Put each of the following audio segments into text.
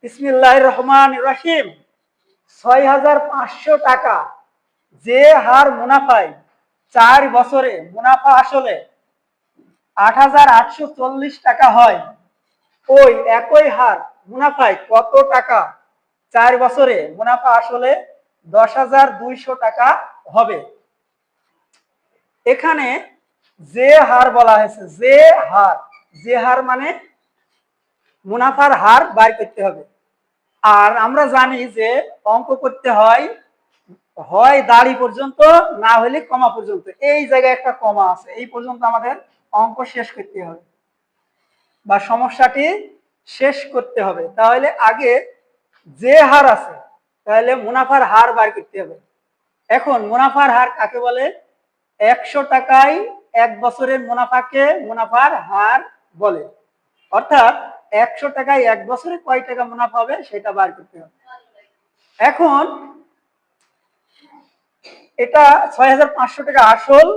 বিসমিল্লাহির রহমানির রহিম। ৬৫০০ টাকা যে হার মুনাফায় ৪ বছরে মুনাফা আসলে ৮৮৪০ টাকা হয়, ওই একই হার মুনাফায় কত টাকা ৪ বছরে মুনাফা আসলে ১০,২০০ টাকা হবে? এখানে যে হার বলা হয়েছে, যে হার মানে মুনাফার হার বের করতে হবে। আর আমরা জানি যে অঙ্ক করতে হয় হয় দাড়ি পর্যন্ত, না হলে কমা পর্যন্ত। এই জায়গায় একটা কমা আছে, এই পর্যন্ত আমাদের অঙ্ক শেষ করতে হবে বা সমস্যাটি শেষ করতে হবে। তাহলে আগে যে হার আছে, তাহলে মুনাফার হার বের করতে হবে। এখন মুনাফার হার কাকে বলে? ১০০ টাকায় ১ বছরের মুনাফাকে মুনাফার হার বলে। অর্থাৎ ১০০ টাকায় ১ বছরে কয় টাকা মুনাফা হবে সেটা বের করতে হবে। এখন এটা ৬৫০০ টাকা আসল,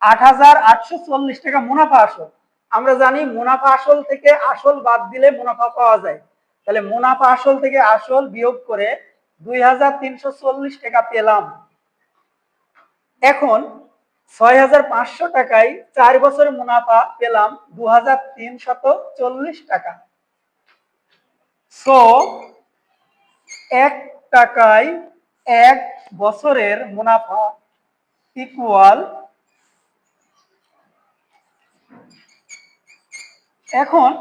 ৮৮৪০ টাকা মুনাফা আসল। আমরা জানি মুনাফা আসল থেকে আসল বাদ দিলে মুনাফা পাওয়া যায়। তাহলে মুনাফা আসল থেকে আসল বিয়োগ করে ২৩৪০ টাকা পেলাম। এখন ৬৫০০ টাকায় ৪ বছরের মুনাফা পেলাম ২৩৪০ টাকা। সো ১ টাকায় ১ বছরের মুনাফা ইকুয়াল, এখন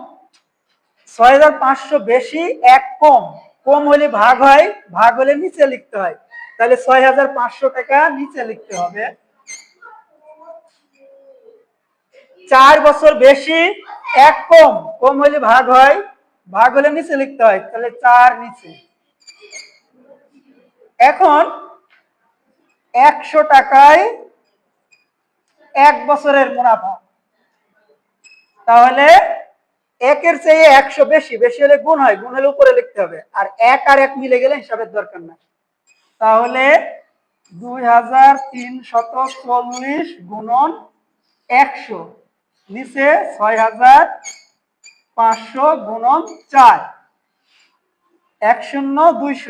৬৫০০ বেশি ১ কম, কম হলে ভাগ হয়, ভাগ হলে নিচে লিখতে হয়। তাহলে ৬৫০০ টাকা নিচে লিখতে হবে। ৪ বছর বেশি ১ কম, কম হলে ভাগ হয়, ভাগ হলে নিচে লিখতে হয়। তাহলে ৪ নিচে। এখন ১০০ টাকায় ১ বছরের মুনাফা, তাহলে ১ এর চেয়ে ১০০ বেশি, বেশি হলে গুণ হয়, গুণ হলে উপরে লিখতে হবে। আর ১ আর ১ মিলে গেলে হিসাবের দরকার নাই। তাহলে ২৩৪০ গুণন ১০০, নিচে ৬৫০০ গুণন ৪, ১০২০,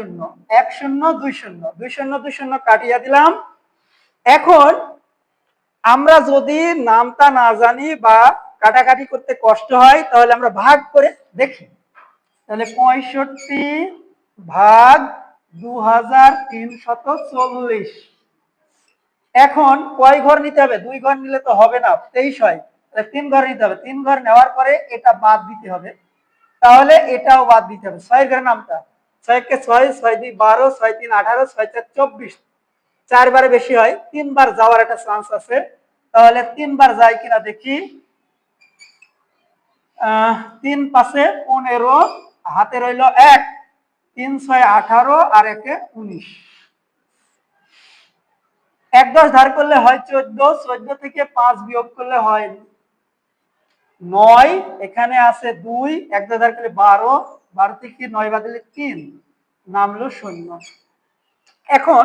১০২০, ২০০ কাটিয়ে দিলাম। এখন আমরা যদি নামটা না জানি বা কাটাকাটি করতে কষ্ট হয়, তাহলে আমরা ভাগ করে দেখি। তাহলে ৬৫ ভাগ ২৩৪০। এখন কয় ঘর নিতে হবে? ২ ঘর নিলে তো হবে না, ২৩ হয়। তাহলে ৩ ঘর নিতে হবে। ৩ ঘর নেওয়ার পরে এটা বাদ দিতে হবে, তাহলে এটাও বাদ দিতে হবে। ৬ ঘরের নামটা ৬ কে ৬, ৬ ২ ১২, ৬ ৩ ১৮, ৬ ৪ ২৪, ৪ বারে বেশি হয়, ৩ বার যাওয়ার একটা চান্স আছে। তাহলে ৩ বার যায় কিনা দেখি। ৩ ৫ ১৫, হাতে রইল ১, ৩ ৬ ১৮ আর ১ ১৯। ১-১০ ধার করলে হয় ১৪, ১৪ থেকে ৫ বিয়োগ করলে হয় ৯, এখানে আছে ২, ১-১০ ধার করলে ১২, ১২ থেকে ৯ বাদ দিলে ৩, নামলো ০। এখন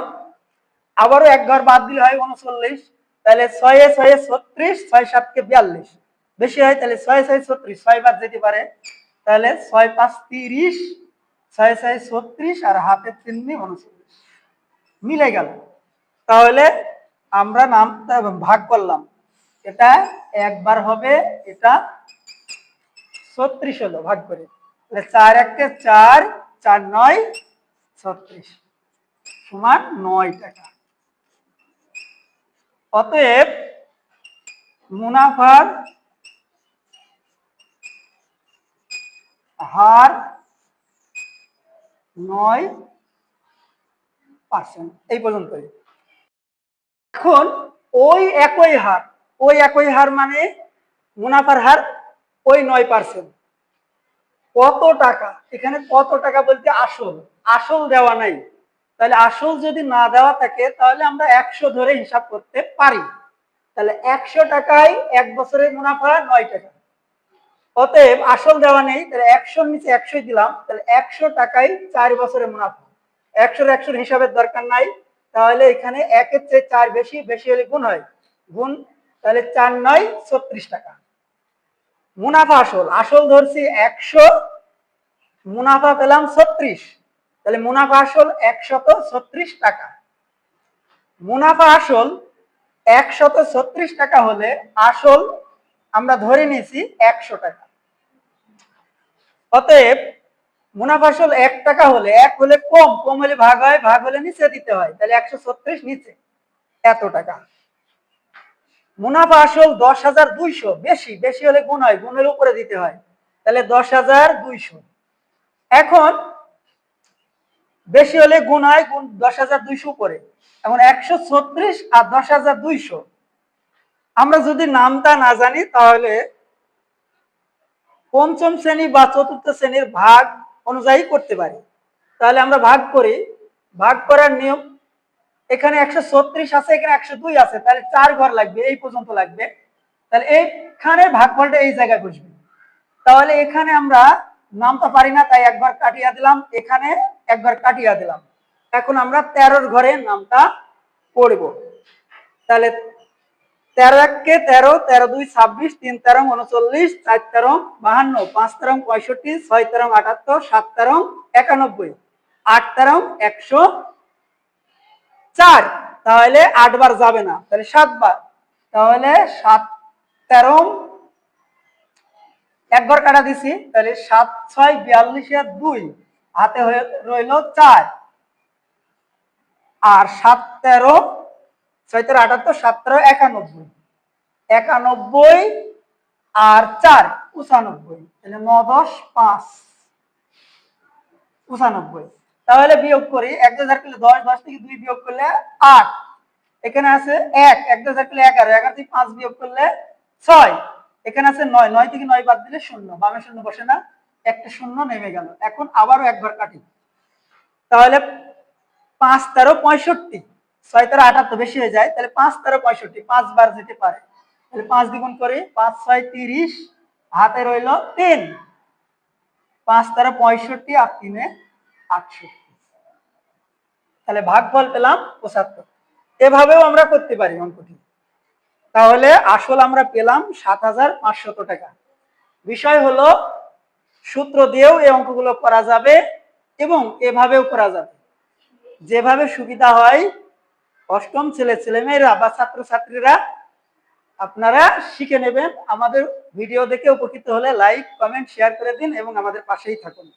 আবারও ১ ঘর বাদ দিলে হয় ৩৯। তাহলে ৬ এ ৬ এ ৩৬, ৬ ৭ কে ৪২, বেশি হয়। তাহলে ৬ ৬ ৩৬, ৬ বাদ যেতে পারে। তাহলে ৬ ৫ ৩০, ৬ ৬ ৩৬ আর হাতে ৩ ৩৯, মিলে গেল। তাহলে আমরা নামটা ভাগ করলাম, এটা একবার হবে, এটা ৩৬ হলো ভাগ করে। ৪ ১ ৪, ৪ ৯ ৩৬ সমান ৯ টাকা। অতএব মুনাফার হার ৯%, এই পর্যন্তই। এখন ওই একই হার মানে মুনাফার হার ওই ৯%। কত টাকা? এখানে কত টাকা বলতে আসল দেওয়া নাই। তাহলে আসল যদি না দেওয়া থাকে, তাহলে আমরা ১০০ ধরে হিসাব করতে পারি। তাহলে ১০০ টাকায় ১ বছরের মুনাফা ৯ টাকা। অতএব আসল দেওয়া নেই, তাহলে ১০০-র নিচে ১০০ দিলাম। তাহলে ১০০ টাকায় ৪ বছরের মুনাফা। ১০০-১০০ হিসাবের দরকার নাই, তাহলে এখানে ১ এর চেয়ে ৪ বেশি, বেশি হলে গুণ হয়, গুণ। তাহলে ৪ ৯ ৩৬ টাকা মুনাফা আসল। আসল ধরছি ১০০, মুনাফা পেলাম 36, তাহলে মুনাফা আসল 136 টাকা। মুনাফা আসল 136 টাকা হলে আসল আমরা ধরে নিয়েছি 100 টাকা। অতএব মুনাফা আসল 1 টাকা হলে, 1 হলে কম, কম হলে ভাগ হয়, ভাগ হলে নিচে দিতে হয়, তাহলে 136 নিচে এত টাকা। মুনাফা আসল 10,200, বেশি, বেশি হলে গুণ হয়, গুণের উপরে দিতে হয়, তাহলে 10,200। এখন বেশি হলে গুণ হয়, গুণ 10,200 উপরে। এখন 136 আর 10,200, আমরা যদি নামটা না জানি তাহলে পঞ্চম শ্রেণী বা চতুর্থ শ্রেণীর ভাগ অনুযায়ী করতে পারি। তাহলে আমরা ভাগ করি, ভাগ করার নিয়ম, এখানে 136 আছে, এখানে 102 আছে, তাহলে 4 ঘর লাগবে, এই পর্যন্ত লাগবে, তাহলে এইখানে ভাগফলটা এই জায়গায় বসবে। তাহলে এখানে আমরা নামটা পারি না, তাই একবার কাটিয়ে দিলাম, এখানে একবার কাটিয়ে দিলাম। এখন আমরা 13 ঘরে নামটা পড়ব। তাহলে 13 1 13, 13 2 26, 3 13 39, 4 13 52, 5 13 65, 6 13 78, 7 13 91, 8 13 104। তাহলে 8 বার যাবে না, তাহলে 7 বার, তাহলে 7 13 এক ঘর কাটা দিছি, তাহলে 7 6 42 এর 2, হাতে হয়ে রইল 4, আর 7 13 6 13 78, 7 13 91, 91 আর 4 95, তাহলে 9 10 5 95। তাহলে বিয়োগ করি, 1 2 করলে 10, 10 থেকে 2 বিয়োগ করলে 8, এখানে আছে 1, 1 2 করলে 11, 11 থেকে 5 বিয়োগ করলে 6, এখানে আছে 9, 9 থেকে 9 বাদ দিলে 0, বামে 0 বসে না, একটা 0 নেমে গেল। এখন আবারও একবার কাটি, তাহলে 5 13 65, 6 13 78 বেশি হয়ে যায়, তাহলে 5 13 65, 5 বার যেতে পারে, তাহলে 5 দ্বিগুণ করি, 5 6 30, হাতে রইল 3, 5 13 65 আর 3 68, তাহলে ভাগফল পেলাম 75। এভাবেও আমরা করতে পারি অঙ্কটি। তাহলে আসল আমরা পেলাম 7,500 টাকা। বিষয় হলো সূত্র দিয়েও এই অঙ্কগুলো করা যাবে এবং এভাবেও করা যাবে, যেভাবে সুবিধা হয়। অষ্টম ছেলেমেয়েরা বা ছাত্রছাত্রীরা আপনারা শিখে নেবেন। আমাদের ভিডিও দেখে উপকৃত হলে লাইক কমেন্ট শেয়ার করে দিন এবং আমাদের পাশেই থাকুন।